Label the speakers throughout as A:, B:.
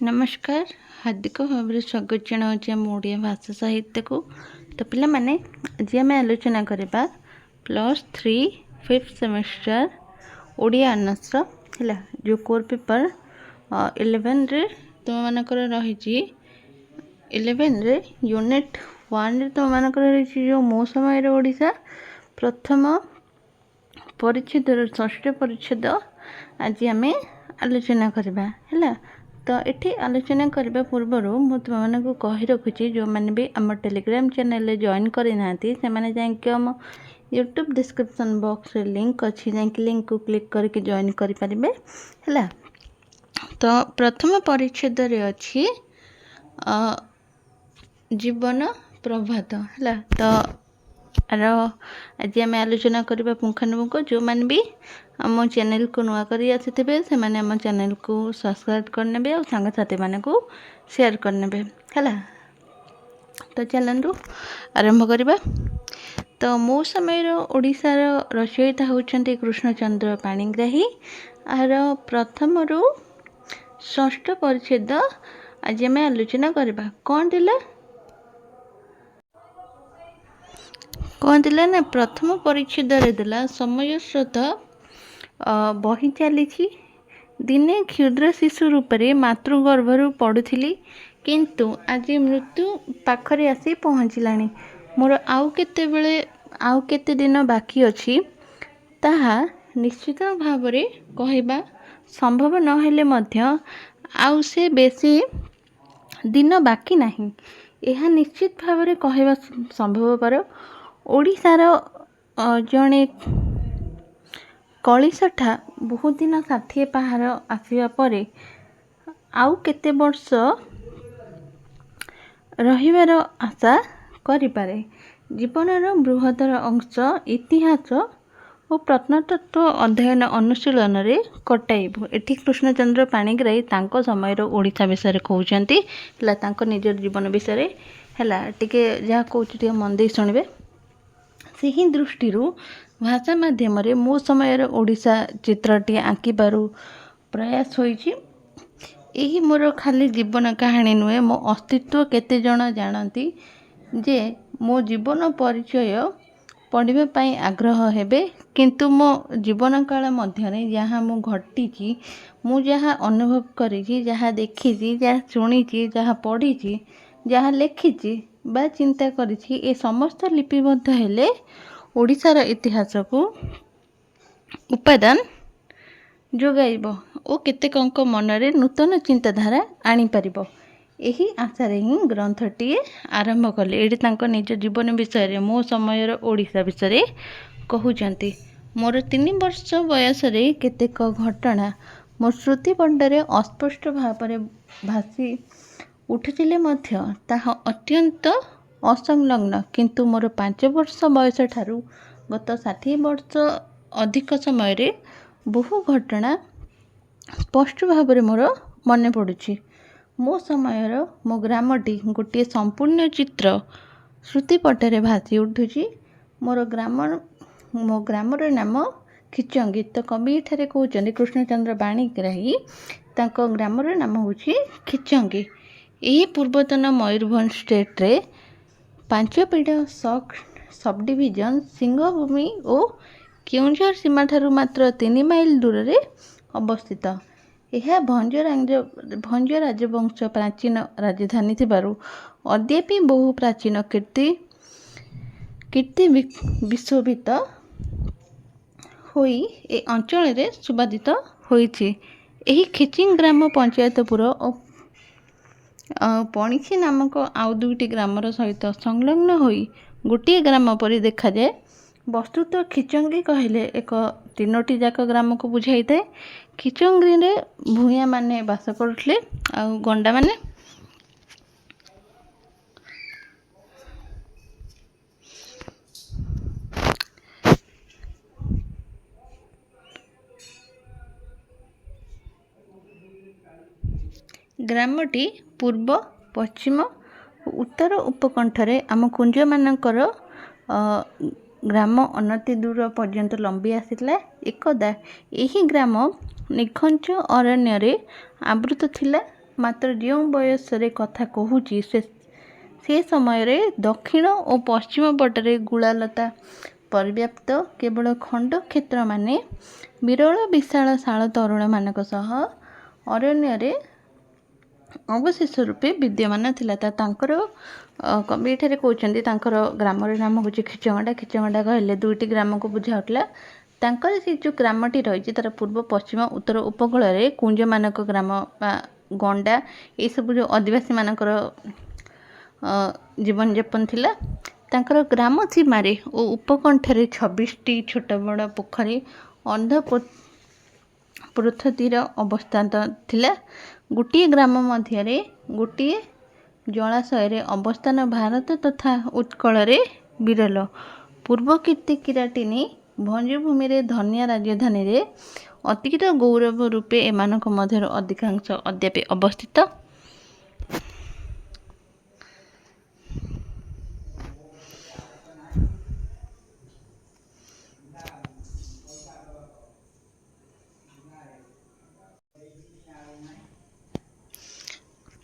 A: नमस्कार हार्दिक भाव स्वागत जनाऊँ आम ओडिया भाषा साहित्य को। तो पिला माने आज आम आलोचना करबा +3 5th सेमेस्टर ओडिया ऑनर्स है जो कोर पेपर 11 रे तुम मानकर रही 11 रे यूनिट 1 रे तुम मानकर रही जो मो समय ओडिशा प्रथम परिच्छेद षष्ठ परिच्छेद आज आम आलोचना करबा है। तो ये आलोचना करने पूर्वर मु तुमको कही रखुची जो मैंने भी आम टेलीग्राम चैनल जॉइन करना से मैंने जाकि आम यूट्यूब डिस्क्रिप्शन बॉक्स रे लिंक अच्छी जाकि लिंक को क्लिक करके जॉइन करें है। तो प्रथम परिच्छेद रे अच्छी जीवन प्रभात है। तो आज आम आलोचना करवा पुंखानुपुंख जो मैंने भी आम चैनल को नुआ कर आसी से मैंने आम चैनल को सब्सक्राइब करने और सांग साथी मान को शेयर करने है। तो चलू आरंभ करवा। तो मो समय ओडिशार रचयिता होती कृष्णचंद्र पाणिग्राही। आर प्रथम रु षष्ठ परिच्छेद आज आम आलोचना करवा। कौन दिला ना प्रथम परिच्छेद दिला समय स्रोत बही चली दिने क्षुद्र शिशु रूप में मातृगर्भर पड़ुली किंतु आज मृत्यु पाखरे आसी पहुँचलानी। मोर आउ केते दिन बाकी अच्छी ताहा निश्चित भाव कहवा संभव नहेले मध्य आउ से बेसी दिन बाकी नहीं। यह निश्चित भाव कहवा संभवपर ओडिशार जड़े कलिशठा बहुत दिन 60 पहाड़ आसवा पर आउ केते वर्ष रहिबार आशा करिपारे। जीवनर बृहत्तर अंश इतिहास और प्रत्नतत्व अध्ययन अनुशीलन रे कटाइबु। एठी कृष्णचंद्र पाणिग्राही तांको समय ओडिशा विषय कहउचंती हला तांको निजर जीवन विषय हला टिके जा कहउची टिके मन दे सुनिबे। सही दृष्टि भाषा माध्यम मो समय ओडिशा चित्रटी आंकिबारु प्रयास होइछि। यही मोर खाली जीवन कहानी नुहे मो अस्तित्व केते जण जानती जे मो जीवन परिचय पढ़िबा पई आग्रह हेबे किंतु मो जीवन काल मध्य जहाँ मु घटी मु जहाँ अनुभव करी जहाँ देखी जहाँ शुणी जहाँ पढ़ी जहाँ लिखी बा चिंता करी ए समस्त लिपिबद्ध हेले ओडिशार इतिहास को उपादान जोगाइब और केतेक मनरे नूतन चिंताधारा आनी पारिबो। यही आशारे ही ग्रंथटी आरंभ कले। ये निज जीवन विषय मो समय ओडिशा विषय कहउचंती। मोर 3 वर्ष बयस केतेक घटना मो श्रुतिपंडरे अस्पष्ट भाव भासी उठुथिले मध्य ताहा अत्यंत असंलग्न किंतु मोर 5 वर्ष बयस ठारू गत 60 वर्ष अधिक समय बहु घटना स्पष्ट भाव मोर मन पड़ुछि। मो समय मो ग्रामटी गोटे संपूर्ण चित्र श्रुतिपटरे भासी उठुछि। मो ग्रामर नाम खिचंगी। तो कवि एठारे कहउचंदी कृष्णचंद्र पाणिग्राही तांको ग्रामर नाम होछि खिचंगी। यही पूर्वतन मयूरभंज स्टेट रे 5 पीढ़ सब डिविजन सिंहभूमि और केउंझर सीमा ठारू मात्र 3 माइल दूर रे अवस्थित। यह भंज राजवंश प्राचीन राजधानी थिबारु अद्यापि बहु प्राचीन कीर्ति विशोभित होई ए अंचल रे सुबादित होईछि। एही खिचिंग ग्राम पंचायतपुर और पणिखी नामक आउ 2टी ग्रामर सहित संलग्न होई गोटे ग्राम परि देखा जाए। वस्तुत खिचंगी कहले एक 3टी जाक ग्राम को बुझाई थाए। खिचंगी रे भूया माने बास करथले आ गंडा माने ग्रामटी पूर्व पश्चिम उत्तर उपकंठरे आम कुंज मानकर ग्राम अनति दूर पर्यंत लंबी आसीला। एकदा यही ग्राम निखंच अरण्य आवृत थिला मात्र जो बयसरे कथा कहूची से समय दक्षिण और पश्चिम पटरे गुलालता पर्याप्त केवल खंड क्षेत्र माने विरल विशाल शाल तरुण मानक सह अरण्य अवशेष रूपे विद्यमान थिला। तांकर कवि एठारे कहउछन्ती तांकर ग्रामर नाम हूँ खिचगंडा। खिचगंडा कहले दुईटी ग्राम को बुझाउतला। तांकर से जो ग्रामटी रही तार पूर्व पश्चिम उत्तर उपकूल में कुंज मानक ग्राम बा गंडा ये सब जो आदिवासी मानकर जीवन यापन थिला। तांकर ग्राम सीमारे और उपकंठरे 26टी छोट बड़ पोखरी अंध पृथ्वीर अवस्थित थिला। गोटे ग्राम मध्य गोटे जलाशय अवस्थान भारत तथा उत्कल विरल। पूर्व कीर्ति किराटिनी भंजभूमि धन्य राजधानी रे अतीत गौरव रूपे एमानक मध्य अधिकांश अद्यापि अवस्थित।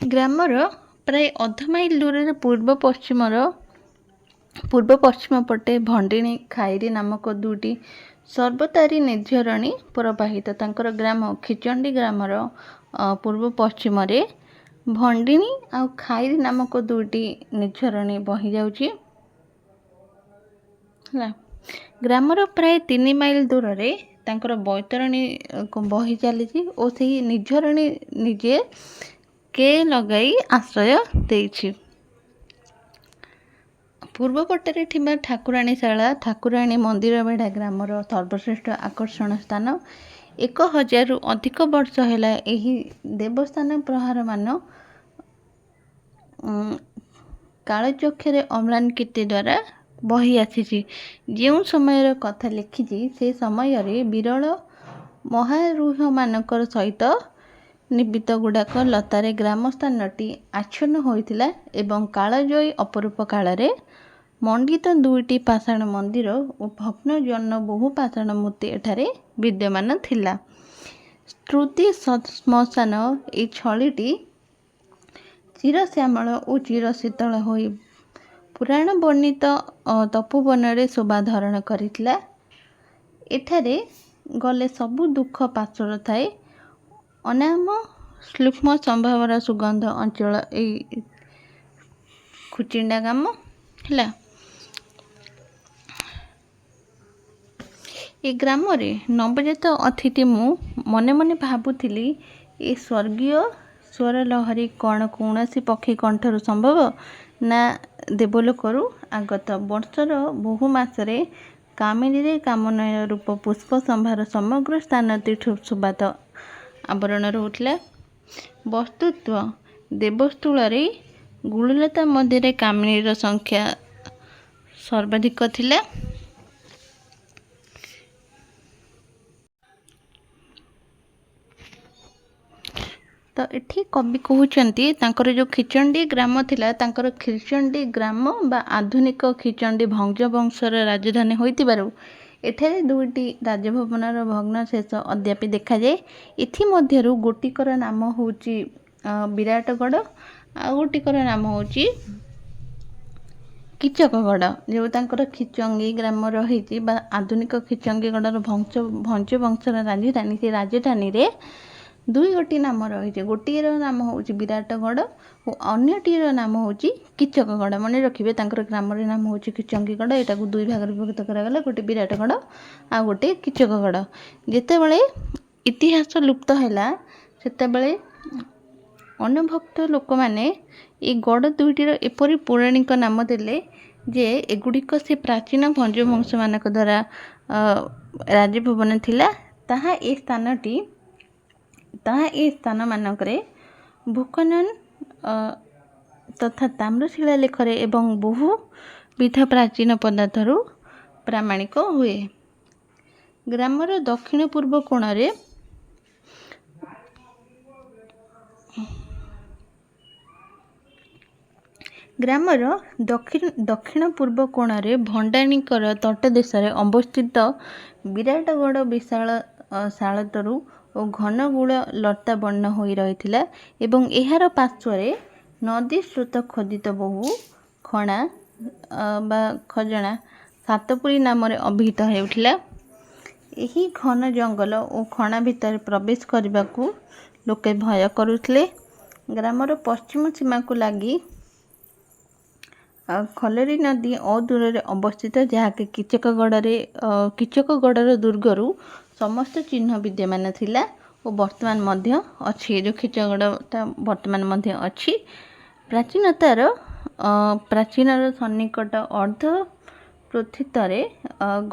A: ग्रामर प्राय अध माइल दूर पूर्व पश्चिम पटे भंडिनी खाईरी नामक दुईटी सर्वतारी निर्झरणी प्रवाहित। तांकर ग्राम खिचंडी ग्रामर पूर्व पश्चिम भंडिनी आ खाईरी नामक दुईटी निर्झरणी बही जाउची। ग्रामर प्राय 3 माइल दूर तांकर बैतरणी बही चली और से निर्झरणी निजे के लगाई आश्रय देइछि। पूर्व पटे ठिबा ठाकुराणी शाला ठाकुराणी मंदिर बेढ़ा ग्रामर सर्वश्रेष्ठ आकर्षण स्थान। 1000 रु अधिक वर्ष है यही देवस्थान प्रहार मान कालचक्षे अम्लान कीर्ति द्वारा बही आसी। जो समय कथा लिखी से समय विरल महारूह मानकर सहित निबित गुड़ाक लतारे ग्रामस्थानटी आच्छन्न होइतिला एवं कालजयी अपरूप काल मंडित दुईटी पाषाण मंदिर और भग्न जन्न बहु पाषाण मूर्ति एठारे विद्यमान थिला। श्रुति श्मशान ये छलिटी चिरश्यामल और चिरशीतल होई पुराण वर्णित तपोवन शोभा धारण करितला। एठारे गले सबु दुख पार्श्वर थाए। अनाम सूक्ष्म संभावर सुगंध अंचल ए खुचिंडा गाम है। ये ग्राम नवजात अतिथि मु मने मने भावुली ये स्वर्गीय स्वर लहरी कौन कौन पक्षी कंठर संभव ना देवलोकरू आगत। वर्षर बहु मसरे कामिनी कामनय रूप पुष्प संभार समग्र स्थान तीर्थ सुबात आवरण रोला। वस्तुत्व देवस्थूल गुणलता मध्य कामिनीर संख्या सर्वाधिक थिला। तो एठी कवि कहउचंती तांकर जो खिचंडी ग्राम थिला तांकर खिचंडी ग्राम बा आधुनिक खिचंडी भंज वंशर राजधानी होइतिबारु एठारे दुईटी राजभवनर भग्नाशेष अद्यापि देखा जाए। इथिमध्यरु गोटिकर नाम होउची विराटगढ़ आ गोटिकर नाम होउची किचकगढ़। जो तांकर खिचंगी ग्राम रही बा आधुनिक खिचंगीगढ़ भंज वंशर राजधानी से राजधानी रे दुई गोटी नाम रही। गोटीर नाम हूँ विराटगढ़ और अन्यटीर नाम हूँ किचकगढ़। मन रखिए तांकर ग्रामर नाम हूँ खिचंगीगढ़। यहाँ दुई भाग विभक्त करागला गोटे विराटगढ़ आ गोटे किचकगढ़। जितेबाला इतिहास लुप्त है सेतेबाला अनुभक्त लोक मैंने ये गढ़ दुईटीर एपरी पौराणिक नाम देले जे एगुड़िक से प्राचीन भंज वंश मानक द्वारा राजभवन थिला। ताहा ए स्थान मानकरे भूखनन तथा ताम्रशिला लेखरे एवं बहुविध प्राचीन पदार्थरु प्रामाणिक हुए। ग्रामर दक्षिण पूर्व कोणरे ग्रामर दक्षिण पूर्व कोणरे भंडाणीकर तट देश अवस्थित विराटगढ़ विशाल शालतरु ଓ ଘନ ଗୁଳ ଲତା ବର୍ଣ୍ଣ ହୋଇ ରହିଥିଲା ଏବଂ ଏହାର ପାର୍ଶ୍ୱରେ ନଦୀ ସ୍ରୋତ ଖୋଦିତ ବହୁ ଖଣା ବା ଖଜଣା ସାତପୁରୀ ନାମରେ ଅଭିହିତ ହେଉଥିଲା। ଏହି ଘନ ଜଙ୍ଗଲ ଓ ଖଣା ଭିତରେ ପ୍ରବେଶ କରିବାକୁ ଲୋକେ ଭୟ କରୁଥିଲେ। ଗ୍ରାମର ପଶ୍ଚିମ ସୀମାକୁ ଲାଗି ଖଲରୀ ନଦୀ ଅଦୂରରେ ଅବସ୍ଥିତ, ଯାହାକି କିଚକଗଡ଼ର ଦୁର୍ଗରୁ ସମସ୍ତ ଚିହ୍ନ ବିଦ୍ୟମାନ ଥିଲା ଓ ବର୍ତ୍ତମାନ ମଧ୍ୟ ଅଛି। ଯେଉଁ କିଚକଗଡ଼ଟା ବର୍ତ୍ତମାନ ମଧ୍ୟ ଅଛି। ପ୍ରାଚୀନର ସନ୍ନିକଟ ଅର୍ଦ୍ଧ ପ୍ରୋଥିତରେ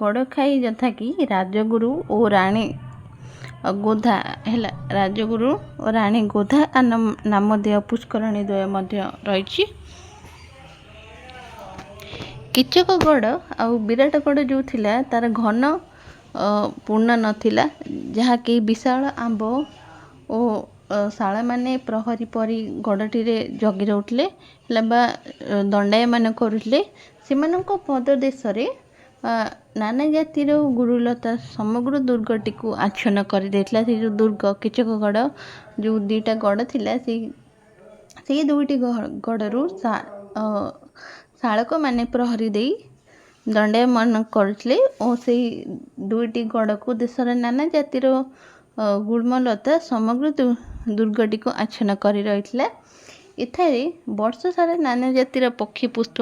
A: ଗଡ଼ଖାଇ, ଯଥାକି ରାଜଗୁରୁ ଓ ରାଣୀ ଗୋଧା ହେଲା। ରାଜଗୁରୁ ଓ ରାଣୀ ଗୋଧା ନାମଧେୟ ପୁଷ୍କରଣୀ ଦ୍ୱୟ ମଧ୍ୟ ରହିଛି। କିଚକଗଡ଼ ଆଉ ବିରାଟଗଡ଼ ଯେଉଁ ଥିଲା ତାର ଘନ ପୂର୍ଣ୍ଣ ନଥିଲା, ଯାହାକି ବିଶାଳ ଆମ୍ବ ଓ ଶାଳମାନେ ପ୍ରହରୀ ପରି ଗଡ଼ଟିରେ ଜଗି ରହୁଥିଲେ ହେଲା ବା ଦଣ୍ଡାୟମାନ କରୁଥିଲେ। ସେମାନଙ୍କ ପଦଦେଶରେ ନାନା ଜାତିର ଗୁରୁଲତା ସମଗ୍ର ଦୁର୍ଗଟିକୁ ଆଚ୍ଛନ୍ନ କରିଦେଇଥିଲା। ସେ ଯେଉଁ ଦୁର୍ଗ କିଚକଗଡ଼, ଯେଉଁ ଦୁଇଟା ଗଡ଼ ଥିଲା, ସେଇ ଦୁଇଟି ଗଡ଼ରୁ ଶାଳକମାନେ ପ୍ରହରୀ ଦେଇ ଦଣ୍ଡାୟମାନ କରୁଥିଲେ ଓ ସେଇ ଦୁଇଟି ଗଡ଼କୁ ଦେଶର ନାନା ଜାତିର ଗୁଳ୍ମଲତା ସମଗ୍ର ଦୁର୍ଗଟିକୁ ଆଚ୍ଛନ୍ନ କରି ରହିଥିଲା। ଏଠାରେ ବର୍ଷ ସାରା ନାନା ଜାତିର ପକ୍ଷୀ, ପୁଷ୍ପ,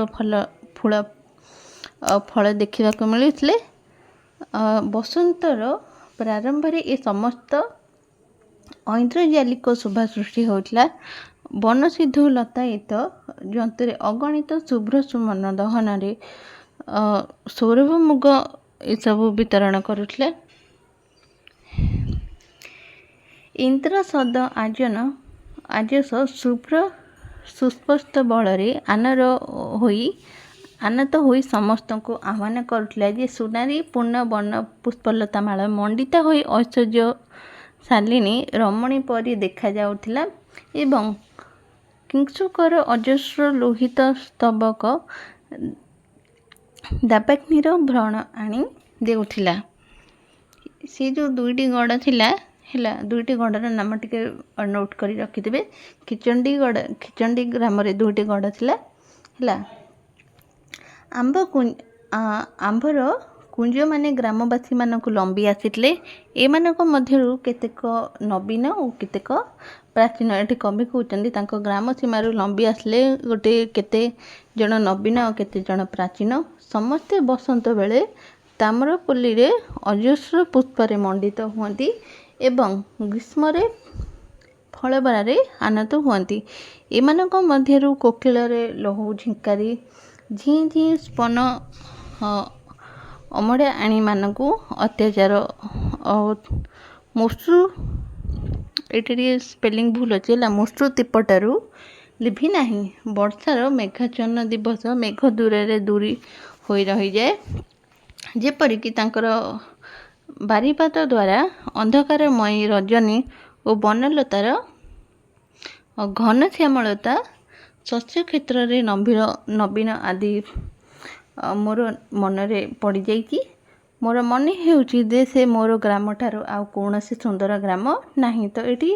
A: ଫଳ ଦେଖିବାକୁ ମିଳୁଥିଲେ। ବସନ୍ତର ପ୍ରାରମ୍ଭରେ ଏ ସମସ୍ତ ଐନ୍ଦ୍ରଜାଲିକ ଶୋଭା ସୃଷ୍ଟି ହେଉଥିଲା। ବନସିନ୍ଧୁ ଲତାୟିତ ଜନ୍ତୁରେ ଅଗଣିତ ଶୁଭ୍ର ସୁମନ ଦହନରେ ସୌରଭ ମୁଗ ଏସବୁ ବିତରଣ କରୁଥିଲେ। ଇନ୍ଦ୍ର ସଦ ଆଜସ ଶୁଭ୍ର ସୁସ୍ପଷ୍ଟ ବଳରେ ଆନତ ହୋଇ ସମସ୍ତଙ୍କୁ ଆହ୍ୱାନ କରୁଥିଲା ଯେ ସୁନାରୀ ପୂର୍ଣ୍ଣ ବର୍ଣ୍ଣ ପୁଷ୍ପଲତାମାଳ ମଣ୍ଡିତ ହୋଇ ଐଶ୍ୱର୍ଯ୍ୟଶାଳିନୀ ରମଣୀ ପରି ଦେଖାଯାଉଥିଲା ଏବଂ କିଂଶୁକର ଅଜସ୍ର ଲୋହିତ ସ୍ତବକ ଦାବାଗ୍ନିର ବ୍ରଣ ଆଣି ଦେଉଥିଲା। ସେ ଯେଉଁ ଦୁଇଟି ଗଡ଼ ଥିଲା ହେଲା, ଦୁଇଟି ଗଡ଼ର ନାମ ଟିକେ ନୋଟ୍ କରି ରଖିଦେବେ। ଖିଚଣ୍ଡୀ ଗ୍ରାମରେ ଦୁଇଟି ଗଡ଼ ଥିଲା ହେଲା। ଆମ୍ଭର କୁଞ୍ଜମାନେ ଗ୍ରାମବାସୀମାନଙ୍କୁ ଲମ୍ବି ଆସିଥିଲେ। ଏମାନଙ୍କ ମଧ୍ୟରୁ କେତେକ ନବୀନ ଓ କେତେକ ପ୍ରାଚୀନ। ଏଠି କବି କହୁଛନ୍ତି ତାଙ୍କ ଗ୍ରାମ ସୀମାରୁ ଲମ୍ବି ଆସିଲେ କେତେ ଜଣ ନବୀନ ଓ କେତେ ଜଣ ପ୍ରାଚୀନ। ସମସ୍ତେ ବସନ୍ତ ବେଳେ ତାମ୍ରପଲ୍ଲୀରେ ଅଜସ୍ର ପୁଷ୍ପରେ ମଣ୍ଡିତ ହୁଅନ୍ତି ଏବଂ ଗ୍ରୀଷ୍ମରେ ଫଳବରାରେ ଆନତ ହୁଅନ୍ତି। ଏମାନଙ୍କ ମଧ୍ୟରୁ କୋକିଳରେ ଲହୁ ଝିଙ୍କାରି ଝିଁ ଝିଁ ସ୍ପନ ଅମଡ଼ାଣିମାନଙ୍କୁ ଅତ୍ୟାଚାର ଏଠି ଟିକେ ସ୍ପେଲିଂ ଭୁଲ ଅଛି ହେଲା। ମୁସୃତିପଟାରୁ ଲିଭି ନାହିଁ। ବର୍ଷାର ମେଘାଚ୍ଛନ୍ନ ଦିବସ ମେଘ ଦୂରରେ ଦୂରୀ ହୋଇ ରହିଯାଏ, ଯେପରିକି ତାଙ୍କର ବାରିପାତ ଦ୍ୱାରା ଅନ୍ଧକାରମୟୀ ରଜନୀ ଓ ବନଲତାର ଘନ ଶ୍ୟାମଳତା ଶସ୍ୟକ୍ଷେତ୍ରରେ ନବୀନ ଆଦି ମୋର ମନରେ ପଡ଼ିଯାଇଛି। ମୋର ମନେ ହେଉଛି ଯେ ସେ ମୋର ଗ୍ରାମଠାରୁ ଆଉ କୌଣସି ସୁନ୍ଦର ଗ୍ରାମ ନାହିଁ। ତ ଏଠି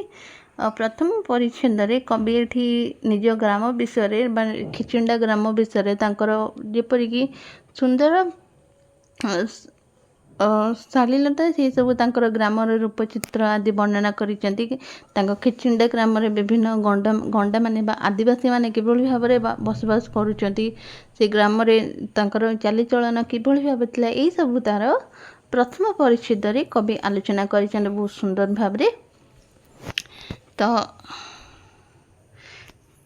A: ପ୍ରଥମ ପରିଚ୍ଛେଦରେ କବି ଏଠି ନିଜ ଗ୍ରାମ ବିଷୟରେ ବା ଖିଚିଣ୍ଡା ଗ୍ରାମ ବିଷୟରେ ତାଙ୍କର ଯେପରିକି ସୁନ୍ଦର ଶାଳୀନତା ସେସବୁ ତାଙ୍କର ଗ୍ରାମର ରୂପଚିତ୍ର ଆଦି ବର୍ଣ୍ଣନା କରିଛନ୍ତି। ତାଙ୍କ ଖିଚିଣ୍ଡା ଗ୍ରାମରେ ବିଭିନ୍ନ ଗଣ୍ଡାମାନେ ବା ଆଦିବାସୀମାନେ କିଭଳି ଭାବରେ ବସବାସ କରୁଛନ୍ତି, ସେ ଗ୍ରାମରେ ତାଙ୍କର ଚାଲିଚଳନ କିଭଳି ଭାବରେ ଥିଲା, ଏଇସବୁ ତାର ପ୍ରଥମ ପରିଚ୍ଛେଦରେ କବି ଆଲୋଚନା କରିଛନ୍ତି ବହୁତ ସୁନ୍ଦର ଭାବରେ। ତ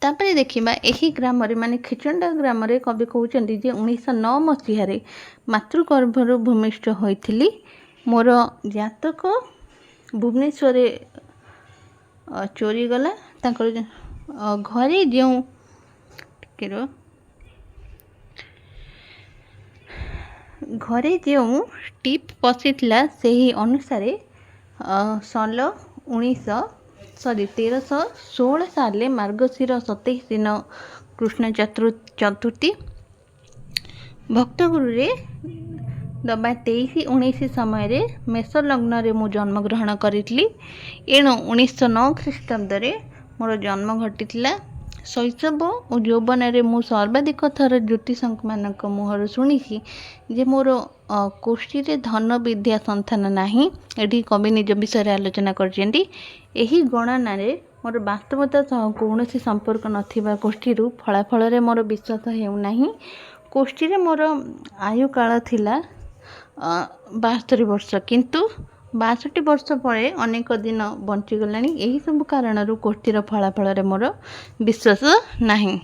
A: ତାପରେ ଦେଖିବା ଏହି ଗ୍ରାମରେ ମାନେ ଖିଚଣ୍ଡା ଗ୍ରାମରେ କବି କହୁଛନ୍ତି ଯେ 1909 ମସିହାରେ ମାତୃଗର୍ଭରୁ ଭୂମିଷ୍ଠ ହୋଇଥିଲି। ମୋର ଜାତକ ଭୁବନେଶ୍ୱରରେ ଚୋରିଗଲା। ତାଙ୍କର ଘରେ ଯେଉଁ ଟିପ୍ ପଶିଥିଲା ସେହି ଅନୁସାରେ ସନ 1316 ସାଲରେ ମାର୍ଗଶିର 27 ଦିନ କୃଷ୍ଣ ଚତୁର୍ଥୀ ଭକ୍ତଗୁରୁରେ ଦବା 23-19 ସମୟରେ ମେଷ ଲଗ୍ନରେ ମୁଁ ଜନ୍ମଗ୍ରହଣ କରିଥିଲି। ଏଣୁ 1909 ଖ୍ରୀଷ୍ଟାବ୍ଦରେ ମୋର ଜନ୍ମ ଘଟିଥିଲା। ଶୈଶବ ଓ ଯୌବନରେ ମୁଁ ସର୍ବାଧିକ ଥର ଜ୍ୟୋତିଷଙ୍କମାନଙ୍କ ମୁହଁରୁ ଶୁଣିଛି ଯେ ମୋର କୋଷ୍ଠୀରେ ଧନ ବିଦ୍ୟା ସନ୍ତାନ ନାହିଁ। ଏଠି କବି ନିଜ ବିଷୟରେ ଆଲୋଚନା କରିଛନ୍ତି। ଏହି ଗଣନାରେ ମୋର ବାସ୍ତବତା ସହ କୌଣସି ସମ୍ପର୍କ ନଥିବା କୋଷ୍ଠୀରୁ ଫଳାଫଳରେ ମୋର ବିଶ୍ୱାସ ହେଉନାହିଁ। କୋଷ୍ଠୀରେ ମୋର ଆୟୁ କାଳ ଥିଲା 72 ବର୍ଷ, କିନ୍ତୁ 62 ବର୍ଷ ପରେ ଅନେକ ଦିନ ବଞ୍ଚିଗଲାଣି। ଏହିସବୁ କାରଣରୁ କୋଷ୍ଠୀର ଫଳାଫଳରେ ମୋର ବିଶ୍ୱାସ ନାହିଁ।